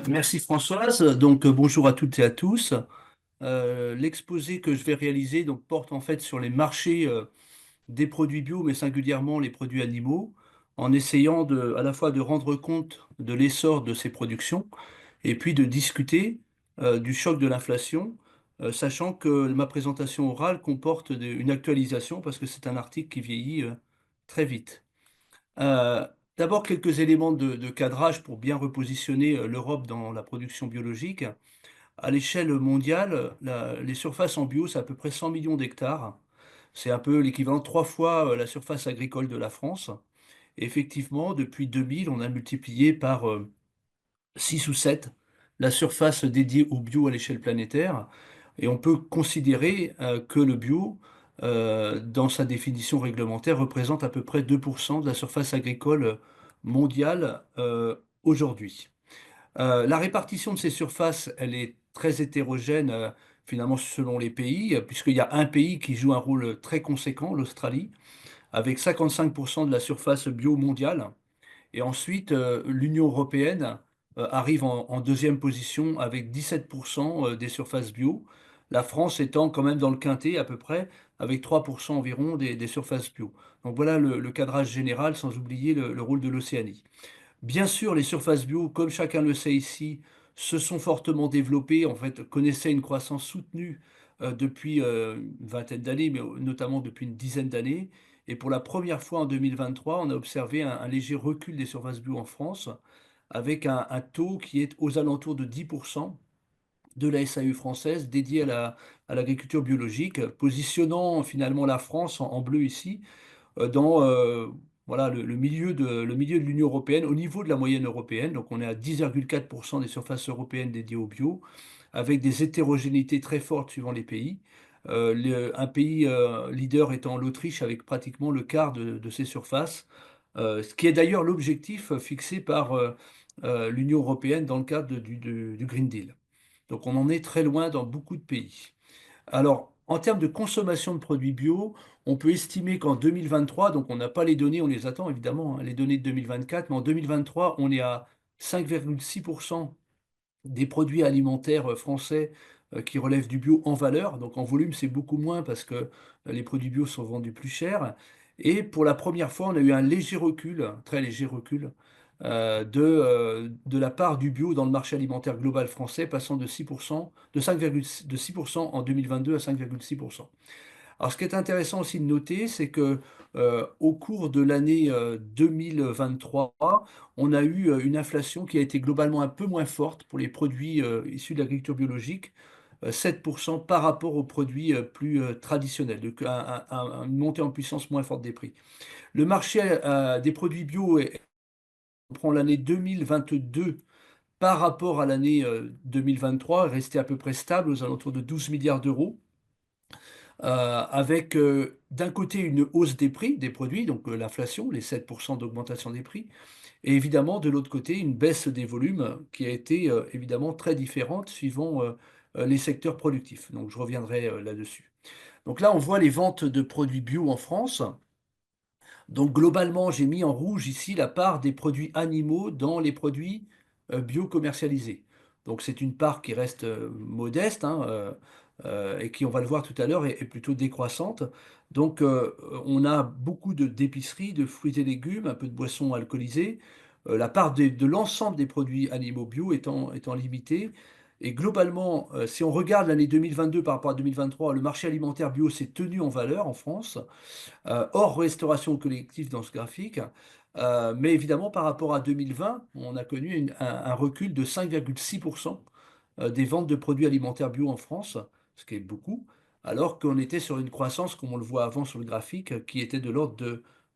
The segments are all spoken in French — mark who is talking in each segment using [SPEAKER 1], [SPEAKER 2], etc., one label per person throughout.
[SPEAKER 1] Merci Françoise. Bonjour à toutes et à tous. L'exposé que je vais réaliser porte en fait sur les marchés des produits bio, mais singulièrement les produits animaux, en essayant à la fois de rendre compte de l'essor de ces productions et puis de discuter du choc de l'inflation, sachant que ma présentation orale comporte une actualisation parce que c'est un article qui vieillit très vite. Euh, D'abord, quelques éléments de cadrage pour bien repositionner l'Europe dans la production biologique. À l'échelle mondiale, les surfaces en bio, c'est à peu près 100 millions d'hectares. C'est un peu l'équivalent de 3 fois la surface agricole de la France. Et effectivement, depuis 2000, on a multiplié par 6 ou 7 la surface dédiée au bio à l'échelle planétaire. Et on peut considérer que le bio, dans sa définition réglementaire, représente à peu près 2% de la surface agricole mondiale aujourd'hui. La répartition de ces surfaces, elle est très hétérogène finalement selon les pays, puisqu'il y a un pays qui joue un rôle très conséquent, l'Australie, avec 55% de la surface bio mondiale. Et ensuite, l'Union européenne arrive en deuxième position avec 17% des surfaces bio. La France étant quand même dans le quintet à peu près, avec 3% environ des surfaces bio. Donc voilà le cadrage général, sans oublier le rôle de l'Océanie. Bien sûr, les surfaces bio, comme chacun le sait ici, se sont fortement développées, en fait, connaissaient une croissance soutenue depuis une vingtaine d'années, mais notamment depuis une dizaine d'années. Et pour la première fois en 2023, on a observé un léger recul des surfaces bio en France, avec un taux qui est aux alentours de 10% de la SAU française dédiée à l'agriculture biologique, positionnant finalement la France en bleu ici dans voilà, le milieu de l'Union européenne, au niveau de la moyenne européenne. Donc on est à 10,4% des surfaces européennes dédiées au bio, avec des hétérogénéités très fortes suivant les pays. Un pays leader étant l'Autriche, avec pratiquement le quart de ses surfaces, ce qui est d'ailleurs l'objectif fixé par l'Union européenne dans le cadre du Green Deal. Donc on en est très loin dans beaucoup de pays. Alors, en termes de consommation de produits bio, on peut estimer qu'en 2023, donc on n'a pas les données, on les attend évidemment, hein, les données de 2024, mais en 2023, on est à 5,6% des produits alimentaires français qui relèvent du bio en valeur. Donc en volume, c'est beaucoup moins parce que les produits bio sont vendus plus cher. Et pour la première fois, on a eu un léger recul, un très léger recul, de la part du bio dans le marché alimentaire global français, passant de 6%, de 6% en 2022 à 5,6%. Alors, ce qui est intéressant aussi de noter, c'est que au cours de l'année 2023, on a eu une inflation qui a été globalement un peu moins forte pour les produits issus de l'agriculture biologique, 7% par rapport aux produits plus traditionnels, donc une montée en puissance moins forte des prix. Le marché des produits bio, on prend l'année 2022 par rapport à l'année 2023, est resté à peu près stable aux alentours de 12 milliards d'euros avec d'un côté une hausse des prix des produits, donc l'inflation, les 7% d'augmentation des prix, et évidemment de l'autre côté une baisse des volumes qui a été évidemment très différente suivant les secteurs productifs. Donc je reviendrai là-dessus. Donc là, on voit les ventes de produits bio en France. Donc globalement, j'ai mis en rouge ici la part des produits animaux dans les produits bio commercialisés. Donc c'est une part qui reste modeste hein, et qui, on va le voir tout à l'heure, est plutôt décroissante. Donc on a beaucoup d'épiceries, de fruits et légumes, un peu de boissons alcoolisées. La part de l'ensemble des produits animaux bio étant limitée. Et globalement, si on regarde l'année 2022 par rapport à 2023, le marché alimentaire bio s'est tenu en valeur en France hors restauration collective dans ce graphique. Mais évidemment, par rapport à 2020, on a connu un recul de 5,6% des ventes de produits alimentaires bio en France, ce qui est beaucoup, alors qu'on était sur une croissance, comme on le voit avant sur le graphique, qui était de l'ordre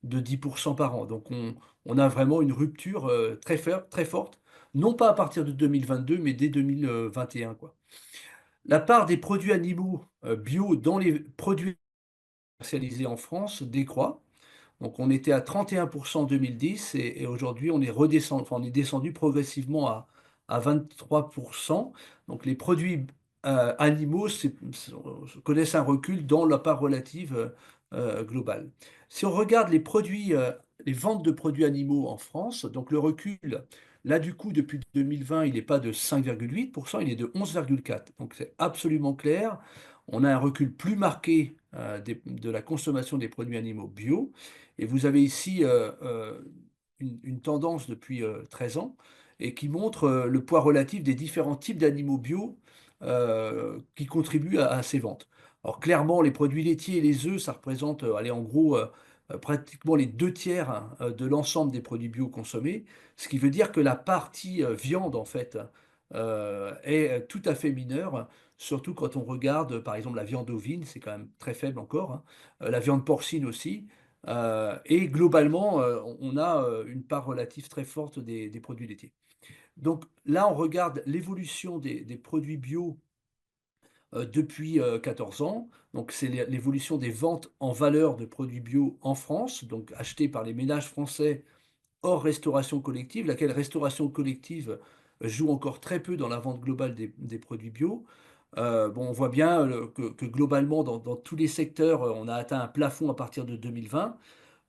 [SPEAKER 1] de 10% par an. Donc on a vraiment une rupture très forte, non pas à partir de 2022, mais dès 2021, quoi. La part des produits animaux bio dans les produits commercialisés en France décroît. Donc on était à 31% en 2010 et aujourd'hui on est redescendu, enfin, on est descendu progressivement à 23%. Donc les produits animaux connaissent un recul dans la part relative globale. Si on regarde les produits, les ventes de produits animaux en France, donc le recul Là, du coup, depuis 2020, il n'est pas de 5,8%, il est de 11,4%. Donc c'est absolument clair. On a un recul plus marqué de la consommation des produits animaux bio. Et vous avez ici une tendance depuis 13 ans et qui montre le poids relatif des différents types d'animaux bio qui contribuent à ces ventes. Alors clairement, les produits laitiers et les œufs, ça représente, allez, en gros, pratiquement les deux tiers de l'ensemble des produits bio consommés, ce qui veut dire que la partie viande, en fait, est tout à fait mineure, surtout quand on regarde, par exemple, la viande ovine, c'est quand même très faible encore, hein, la viande porcine aussi, et globalement, on a une part relative très forte des produits laitiers. Donc là, on regarde l'évolution des produits bio depuis 14 ans. Donc, c'est l'évolution des ventes en valeur de produits bio en France, donc achetés par les ménages français hors restauration collective, laquelle restauration collective joue encore très peu dans la vente globale des produits bio. Bon, on voit bien que globalement, dans tous les secteurs, on a atteint un plafond à partir de 2020.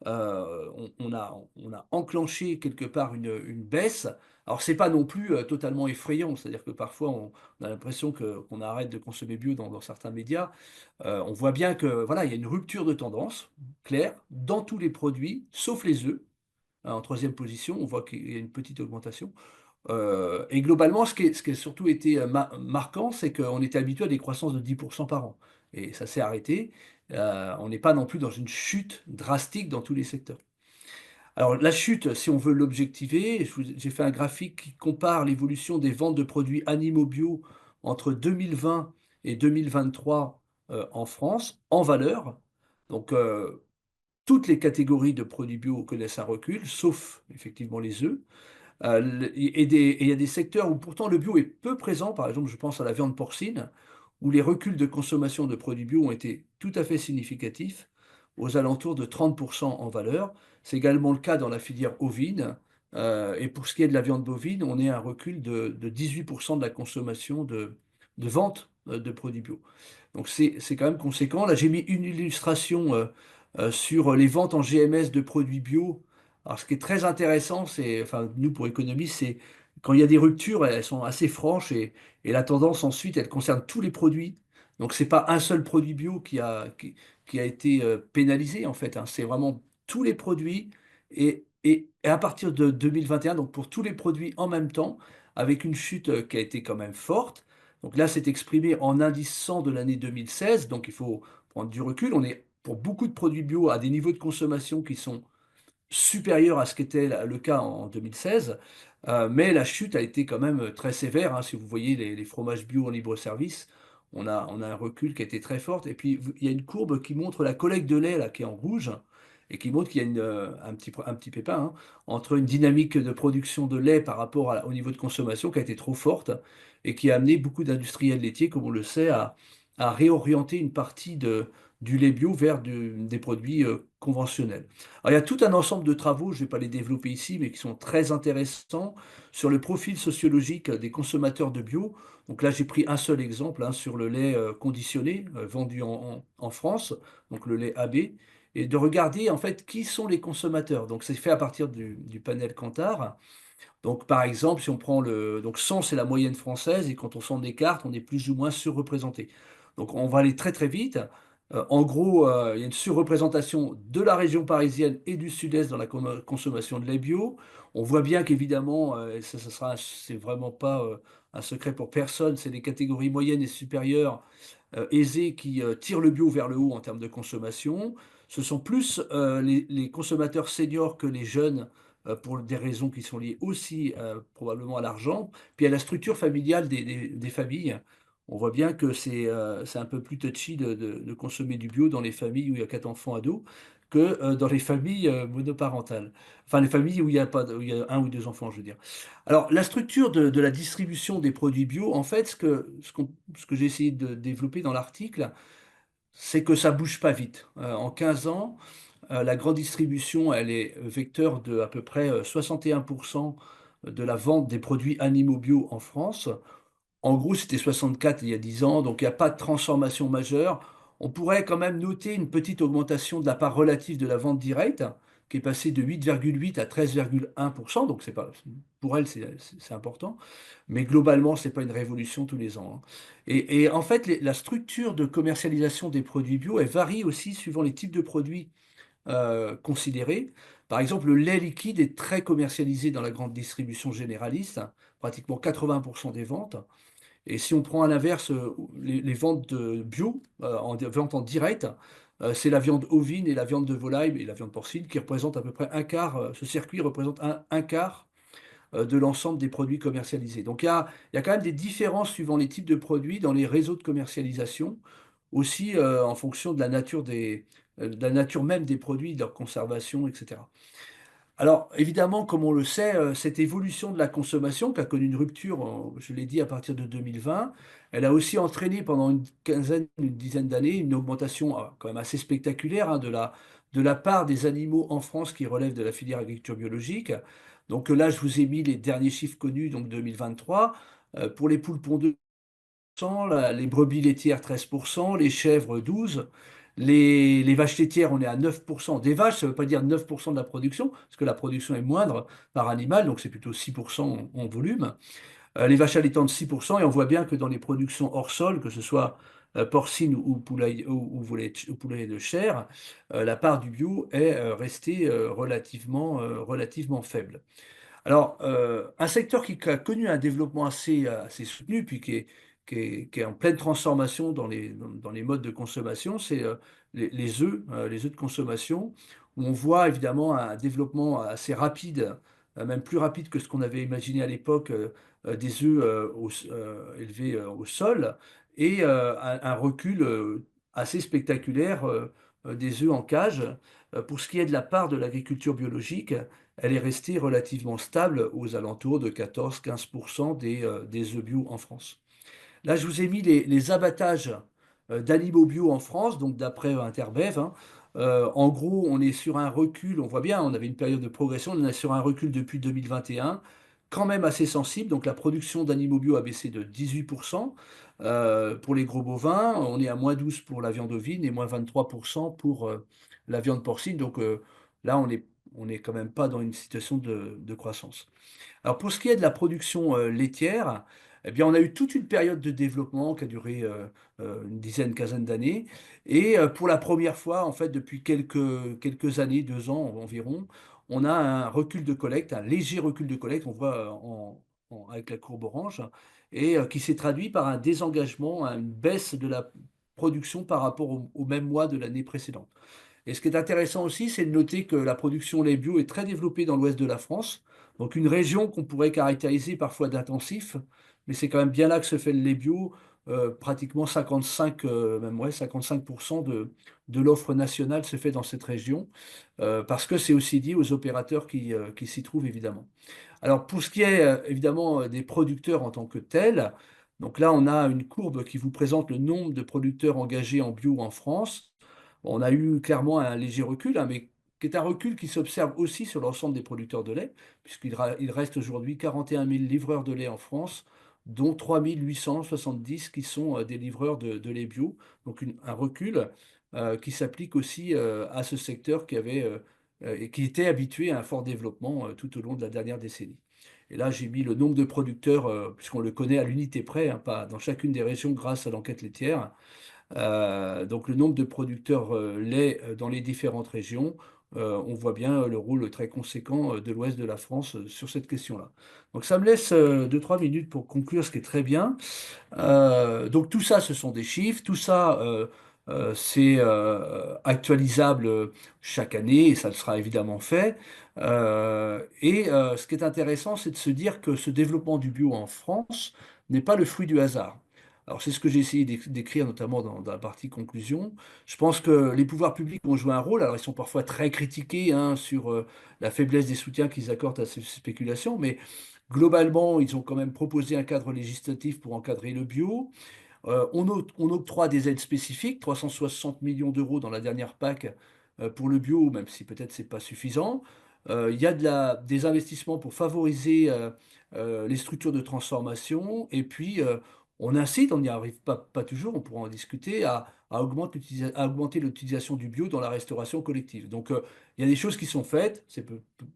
[SPEAKER 1] On a enclenché quelque part une baisse. Alors, c'est pas non plus totalement effrayant, c'est-à-dire que parfois on a l'impression qu'on arrête de consommer bio dans certains médias. On voit bien que voilà, il y a une rupture de tendance claire dans tous les produits, sauf les œufs. En troisième position, on voit qu'il y a une petite augmentation. Et globalement, ce qui a surtout été marquant, c'est qu'on était habitué à des croissances de 10% par an. Et ça s'est arrêté. On n'est pas non plus dans une chute drastique dans tous les secteurs. Alors la chute, si on veut l'objectiver, j'ai fait un graphique qui compare l'évolution des ventes de produits animaux bio entre 2020 et 2023 en France, en valeur. Donc toutes les catégories de produits bio connaissent un recul, sauf effectivement les œufs. Et il y a des secteurs où pourtant le bio est peu présent, par exemple je pense à la viande porcine, où les reculs de consommation de produits bio ont été tout à fait significatifs, aux alentours de 30% en valeur. C'est également le cas dans la filière ovine. Et pour ce qui est de la viande bovine, on est à un recul de 18% de la consommation de vente de produits bio. Donc c'est quand même conséquent. Là, j'ai mis une illustration sur les ventes en GMS de produits bio. Alors, ce qui est très intéressant, c'est, enfin, nous pour économistes, c'est quand il y a des ruptures, elles sont assez franches et la tendance ensuite, elle concerne tous les produits. Donc, c'est pas un seul produit bio qui a été pénalisé en fait, hein. C'est vraiment tous les produits et à partir de 2021, donc pour tous les produits en même temps, avec une chute qui a été quand même forte. Donc là, c'est exprimé en indice 100 de l'année 2016. Donc il faut prendre du recul. On est pour beaucoup de produits bio à des niveaux de consommation qui sont supérieurs à ce qu'était le cas en 2016. Mais la chute a été quand même très sévère, hein. Si vous voyez les fromages bio en libre-service, on a un recul qui a été très fort. Et puis il y a une courbe qui montre la collecte de lait là, qui est en rouge et qui montre qu'il y a un petit pépin, hein, entre une dynamique de production de lait par rapport au niveau de consommation qui a été trop forte et qui a amené beaucoup d'industriels laitiers, comme on le sait, à réorienter une partie du lait bio vers des produits conventionnels. Alors, il y a tout un ensemble de travaux, je ne vais pas les développer ici, mais qui sont très intéressants sur le profil sociologique des consommateurs de bio. Donc là, j'ai pris un seul exemple, hein, sur le lait conditionné vendu en France, donc le lait AB, et de regarder en fait qui sont les consommateurs. Donc c'est fait à partir du panel Kantar. Donc par exemple, si on prend donc 100, c'est la moyenne française, et quand on s'en écarte, on est plus ou moins surreprésenté. Donc on va aller très très vite. En gros, il y a une surreprésentation de la région parisienne et du sud-est dans la consommation de lait bio. On voit bien qu'évidemment, c'est vraiment pas un secret pour personne, c'est les catégories moyennes et supérieures aisés qui tirent le bio vers le haut en termes de consommation. Ce sont plus les consommateurs seniors que les jeunes, pour des raisons qui sont liées aussi probablement à l'argent, puis à la structure familiale des familles. On voit bien que c'est un peu plus touchy de consommer du bio dans les familles où il y a quatre enfants ados que dans les familles monoparentales. Enfin, les familles où il y a pas, où il y a un ou deux enfants, je veux dire. Alors, la structure de la distribution des produits bio, en fait, ce que j'ai essayé de développer dans l'article, c'est que ça bouge pas vite. En 15 ans, la grande distribution, elle est vecteur de à peu près 61% de la vente des produits animaux bio en France. En gros, c'était 64 il y a 10 ans, donc il n'y a pas de transformation majeure. On pourrait quand même noter une petite augmentation de la part relative de la vente directe, qui est passé de 8,8 à 13,1%. Donc c'est pas, pour elle, c'est important. Mais globalement, c'est pas une révolution tous les ans, hein. Et en fait, la structure de commercialisation des produits bio, elle varie aussi suivant les types de produits considérés. Par exemple, le lait liquide est très commercialisé dans la grande distribution généraliste, hein, pratiquement 80% des ventes. Et si on prend à l'inverse les ventes de bio, vente en direct, c'est la viande ovine et la viande de volaille et la viande porcine qui représentent à peu près un quart, ce circuit représente un quart de l'ensemble des produits commercialisés. Donc il y a quand même des différences suivant les types de produits dans les réseaux de commercialisation, aussi en fonction de la nature de la nature même des produits, de leur conservation, etc. Alors, évidemment, comme on le sait, cette évolution de la consommation, qui a connu une rupture, je l'ai dit, à partir de 2020, elle a aussi entraîné pendant une quinzaine, une dizaine d'années, une augmentation quand même assez spectaculaire, hein, de la part des animaux en France qui relèvent de la filière agriculture biologique. Donc là, je vous ai mis les derniers chiffres connus, donc 2023. Pour les poules pondeuses, les brebis laitières 13%, les chèvres 12%, les vaches laitières on est à 9%. Des vaches, ça ne veut pas dire 9% de la production, parce que la production est moindre par animal, donc c'est plutôt 6% en volume. Les vaches allaitantes 6%, et on voit bien que dans les productions hors sol, que ce soit porcine ou ou poulet de chair, la part du bio est restée relativement faible. Alors, un secteur qui a connu un développement assez soutenu, puis qui est en pleine transformation dans les modes de consommation, c'est les œufs de consommation, où on voit évidemment un développement assez rapide, même plus rapide que ce qu'on avait imaginé à l'époque, des œufs élevés au sol, et un recul assez spectaculaire des œufs en cage. Pour ce qui est de la part de l'agriculture biologique, elle est restée relativement stable aux alentours de 14-15% des œufs bio en France. Là, je vous ai mis les abattages d'animaux bio en France, donc d'après Interbev, hein. En gros, on est sur un recul, on voit bien, on avait une période de progression, on est sur un recul depuis 2021, quand même assez sensible. Donc la production d'animaux bio a baissé de 18% pour les gros bovins, on est à -12 pour la viande ovine et -23% pour la viande porcine. Donc là, on est quand même pas dans une situation de croissance. Alors pour ce qui est de la production laitière, eh bien, on a eu toute une période de développement qui a duré une dizaine, quinzaine d'années. Et pour la première fois, en fait, depuis quelques années, 2 ans environ, on a un recul de collecte, un léger recul de collecte, on voit avec la courbe orange, et qui s'est traduit par un désengagement, une baisse de la production par rapport au même mois de l'année précédente. Et ce qui est intéressant aussi, c'est de noter que la production lait bio est très développée dans l'ouest de la France, donc une région qu'on pourrait caractériser parfois d'intensif, mais c'est quand même bien là que se fait le lait bio, pratiquement 55, même ouais, 55% de l'offre nationale se fait dans cette région, parce que c'est aussi dit aux opérateurs qui s'y trouvent évidemment. Alors pour ce qui est évidemment des producteurs en tant que tels, donc là on a une courbe qui vous présente le nombre de producteurs engagés en bio en France. Bon, on a eu clairement un léger recul, hein, mais qui est un recul qui s'observe aussi sur l'ensemble des producteurs de lait, il reste aujourd'hui 41 000 livreurs de lait en France, dont 3 870 qui sont des livreurs de lait bio. Donc un recul qui s'applique aussi à ce secteur et qui était habitué à un fort développement tout au long de la dernière décennie. Et là, j'ai mis le nombre de producteurs, puisqu'on le connaît à l'unité près, hein, pas dans chacune des régions grâce à l'enquête laitière. Donc le nombre de producteurs lait dans les différentes régions, on voit bien le rôle très conséquent de l'ouest de la France sur cette question-là. Donc ça me laisse 2-3 minutes pour conclure, ce qui est très bien. Donc tout ça, ce sont des chiffres, tout ça, c'est actualisable chaque année et ça le sera évidemment fait. Ce qui est intéressant, c'est de se dire que ce développement du bio en France n'est pas le fruit du hasard. Alors c'est ce que j'ai essayé d'écrire notamment dans la partie conclusion. Je pense que les pouvoirs publics ont joué un rôle. Alors ils sont parfois très critiqués hein, sur la faiblesse des soutiens qu'ils accordent à ces spéculations, mais globalement, ils ont quand même proposé un cadre législatif pour encadrer le bio. On octroie des aides spécifiques, 360 millions d'euros dans la dernière PAC pour le bio, même si peut-être c'est pas suffisant. Il y a des investissements pour favoriser les structures de transformation. Et puis, on incite, on n'y arrive pas toujours, on pourra en discuter, à à augmenter l'utilisation du bio dans la restauration collective. Donc, il y a des choses qui sont faites,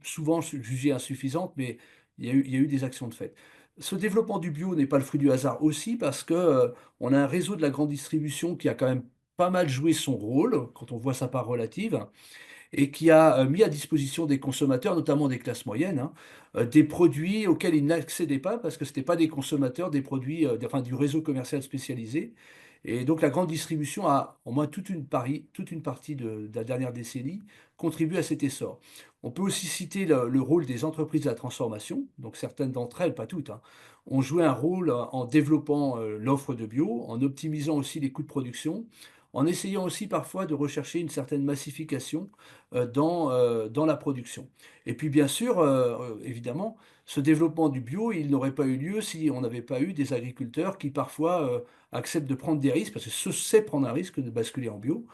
[SPEAKER 1] souvent jugé insuffisantes, mais il y a eu des actions de fait. Ce développement du bio n'est pas le fruit du hasard aussi parce que, on a un réseau de la grande distribution qui a quand même pas mal joué son rôle quand on voit sa part relative et qui a mis à disposition des consommateurs, notamment des classes moyennes, hein, des produits auxquels ils n'accédaient pas parce que ce n'étaient pas des consommateurs, des produits, enfin, du réseau commercial spécialisé. Et donc la grande distribution a, au moins toute une partie de la dernière décennie, contribué à cet essor. On peut aussi citer le rôle des entreprises de la transformation. Donc certaines d'entre elles, pas toutes, hein, ont joué un rôle en développant l'offre de bio, en optimisant aussi les coûts de production, en essayant aussi parfois de rechercher une certaine massification dans la production. Et puis bien sûr, évidemment, ce développement du bio, il n'aurait pas eu lieu si on n'avait pas eu des agriculteurs qui parfois acceptent de prendre des risques, parce que c'est prendre un risque de basculer en bio,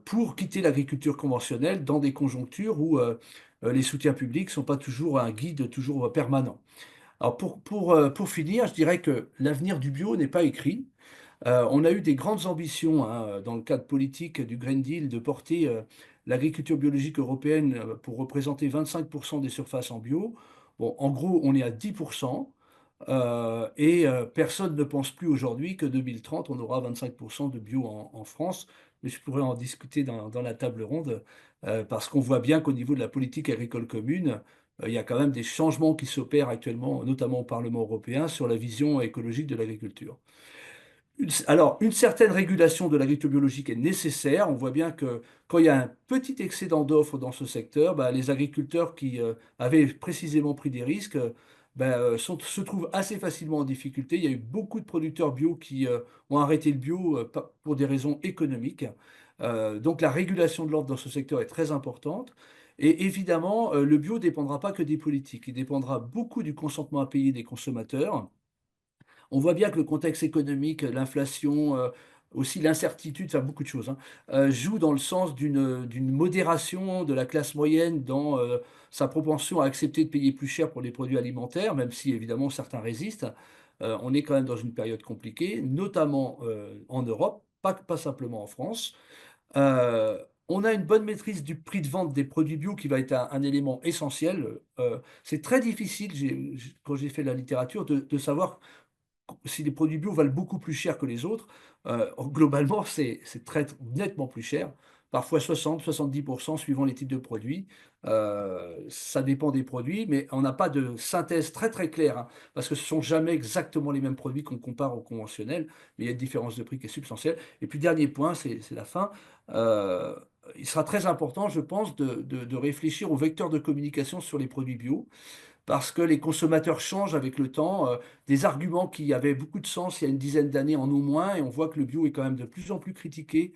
[SPEAKER 1] pour quitter l'agriculture conventionnelle dans des conjonctures où les soutiens publics ne sont pas toujours un guide toujours permanent. Alors pour finir, je dirais que l'avenir du bio n'est pas écrit. On a eu des grandes ambitions, hein, dans le cadre politique du Green Deal de porter l'agriculture biologique européenne pour représenter 25% des surfaces en bio. Bon, en gros, on est à 10%, et personne ne pense plus aujourd'hui que 2030, on aura 25% de bio en France. Mais je pourrais en discuter dans la table ronde, parce qu'on voit bien qu'au niveau de la politique agricole commune, il y a quand même des changements qui s'opèrent actuellement, notamment au Parlement européen, sur la vision écologique de l'agriculture. Alors, une certaine régulation de l'agriculture biologique est nécessaire. On voit bien que quand il y a un petit excédent d'offres dans ce secteur, bah, les agriculteurs qui avaient précisément pris des risques bah, se trouvent assez facilement en difficulté. Il y a eu beaucoup de producteurs bio qui ont arrêté le bio pour des raisons économiques. Donc la régulation de l'offre dans ce secteur est très importante. Et évidemment, le bio ne dépendra pas que des politiques. Il dépendra beaucoup du consentement à payer des consommateurs. On voit bien que le contexte économique, l'inflation, aussi l'incertitude, enfin beaucoup de choses, hein, jouent dans le sens d'une modération de la classe moyenne dans sa propension à accepter de payer plus cher pour les produits alimentaires, même si évidemment certains résistent. On est quand même dans une période compliquée, notamment en Europe, pas simplement en France. Euh, on a une bonne maîtrise du prix de vente des produits bio qui va être un élément essentiel. C'est très difficile, quand j'ai fait la littérature, de savoir si les produits bio valent beaucoup plus cher que les autres. Globalement, c'est très nettement plus cher, parfois 60-70% suivant les types de produits. Ça dépend des produits, mais on n'a pas de synthèse très très claire, hein, parce que ce ne sont jamais exactement les mêmes produits qu'on compare au conventionnel, mais il y a une différence de prix qui est substantielle. Et puis dernier point, c'est la fin. Euh, il sera très important, je pense, de réfléchir aux vecteurs de communication sur les produits bio parce que les consommateurs changent avec le temps. Des arguments qui avaient beaucoup de sens il y a une dizaine d'années en ont moins, et on voit que le bio est quand même de plus en plus critiqué,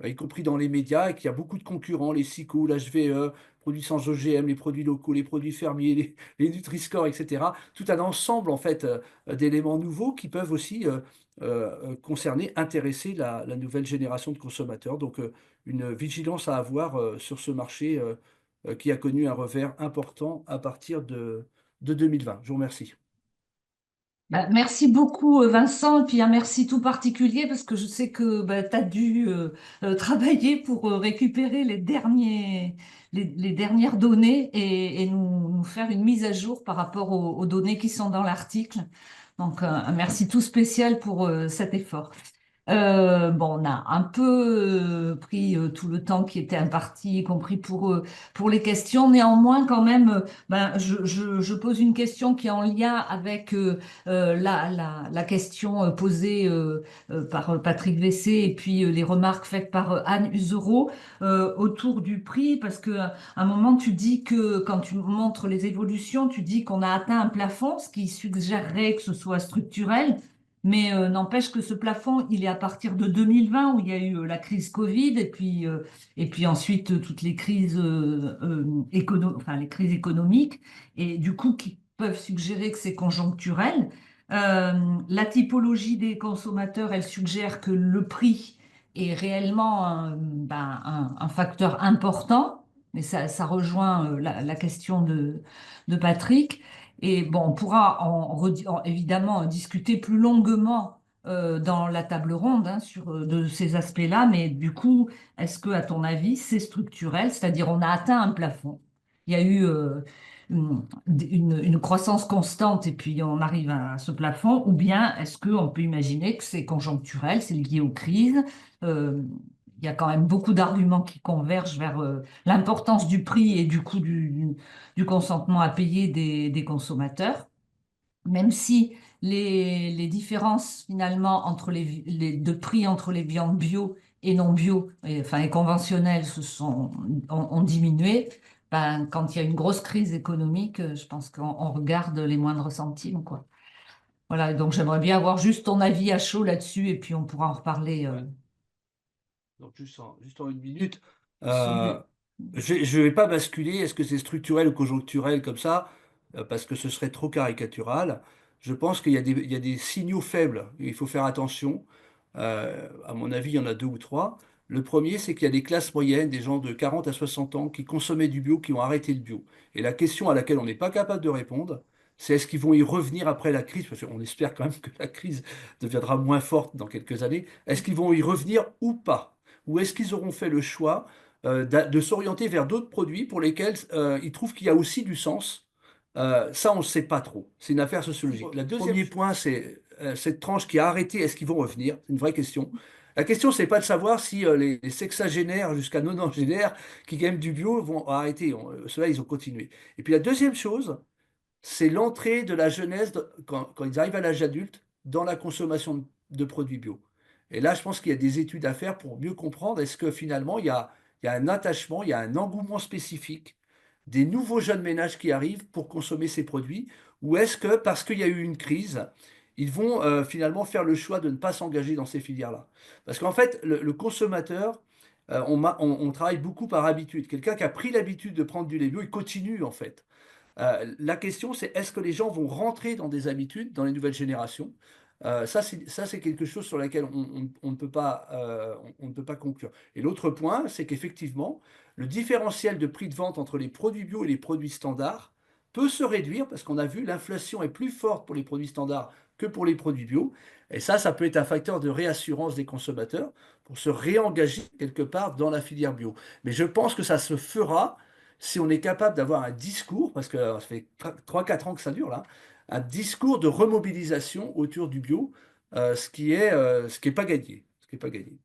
[SPEAKER 1] y compris dans les médias, et qu'il y a beaucoup de concurrents, les SICO, l'HVE, produits sans OGM, les produits locaux, les produits fermiers, les Nutri-Score, etc. Tout un ensemble en fait d'éléments nouveaux qui peuvent aussi concerner, intéresser la nouvelle génération de consommateurs. Donc une vigilance à avoir sur ce marché qui a connu un revers important à partir de 2020. Je vous remercie.
[SPEAKER 2] Bah, merci beaucoup Vincent, et puis un merci tout particulier parce que je sais que tu as dû travailler pour récupérer les dernières données et nous faire une mise à jour par rapport aux données qui sont dans l'article. Donc un merci tout spécial pour cet effort. Bon, on a un peu pris tout le temps qui était imparti, y compris pour les questions. Néanmoins, quand même, je pose une question qui est en lien avec la question posée par Patrick Vessé et puis les remarques faites par Anne Usereau autour du prix, parce que à un moment, tu dis que quand tu montres les évolutions, tu dis qu'on a atteint un plafond, ce qui suggérerait que ce soit structurel. Mais n'empêche que ce plafond, il est à partir de 2020 où il y a eu la crise Covid et puis ensuite toutes les crises, enfin, les crises économiques et du coup qui peuvent suggérer que c'est conjoncturel. Euh, la typologie des consommateurs, elle suggère que le prix est réellement un facteur important, mais ça rejoint la question de Patrick. Et bon, on pourra évidemment discuter plus longuement dans la table ronde hein, sur de ces aspects-là, mais du coup, est-ce que, à ton avis, c'est structurel? C'est-à-dire, on a atteint un plafond. Il y a eu une croissance constante et puis on arrive à ce plafond, ou bien est-ce qu'on peut imaginer que c'est conjoncturel, c'est lié aux crises? Euh, il y a quand même beaucoup d'arguments qui convergent vers l'importance du prix et du coût du consentement à payer des consommateurs, même si les différences finalement entre de prix entre les viandes bio et non bio, enfin et conventionnelles, ont diminué. Ben, quand il y a une grosse crise économique, je pense qu'on regarde les moindres centimes, quoi. Voilà, donc j'aimerais bien avoir juste ton avis à chaud là-dessus et puis on pourra en reparler
[SPEAKER 1] Ouais. Donc juste en une minute,
[SPEAKER 2] sur
[SPEAKER 1] euh, je ne vais pas basculer, est-ce que c'est structurel ou conjoncturel comme ça, parce que ce serait trop caricatural. Je pense qu'il y a des signaux faibles, et il faut faire attention. À mon avis, il y en a deux ou trois. Le premier, c'est qu'il y a des classes moyennes, des gens de 40 à 60 ans qui consommaient du bio, qui ont arrêté le bio. Et la question à laquelle on n'est pas capable de répondre, c'est est-ce qu'ils vont y revenir après la crise, parce qu'on espère quand même que la crise deviendra moins forte dans quelques années. Est-ce qu'ils vont y revenir ou pas? Ou est-ce qu'ils auront fait le choix de s'orienter vers d'autres produits pour lesquels ils trouvent qu'il y a aussi du sens? Ça, on ne sait pas trop. C'est une affaire sociologique. Le premier point, c'est cette tranche qui a arrêté, est-ce qu'ils vont revenir? C'est une vraie question. La question, c'est pas de savoir si les sexagénaires jusqu'à nonagénaires qui aiment du bio vont arrêter. Ceux-là, ils ont continué. Et puis la deuxième chose, c'est l'entrée de la jeunesse, quand ils arrivent à l'âge adulte, dans la consommation de produits bio. Et là, je pense qu'il y a des études à faire pour mieux comprendre est-ce que finalement, il y a un attachement, il y a un engouement spécifique des nouveaux jeunes ménages qui arrivent pour consommer ces produits, ou est-ce que parce qu'il y a eu une crise, ils vont finalement faire le choix de ne pas s'engager dans ces filières-là. Parce qu'en fait, le consommateur, on travaille beaucoup par habitude. Quelqu'un qui a pris l'habitude de prendre du lait bio, il continue en fait. La question, c'est est-ce que les gens vont rentrer dans des habitudes dans les nouvelles générations? Ça, c'est quelque chose sur lequel on ne peut pas, on ne peut pas conclure. Et l'autre point, c'est qu'effectivement, le différentiel de prix de vente entre les produits bio et les produits standards peut se réduire parce qu'on a vu l'inflation est plus forte pour les produits standards que pour les produits bio. Et ça peut être un facteur de réassurance des consommateurs pour se réengager quelque part dans la filière bio. Mais je pense que ça se fera si on est capable d'avoir un discours, parce que ça fait 3 4 ans que ça dure là, un discours de remobilisation autour du bio, ce qui est pas gagné. Ce qui est pas gagné.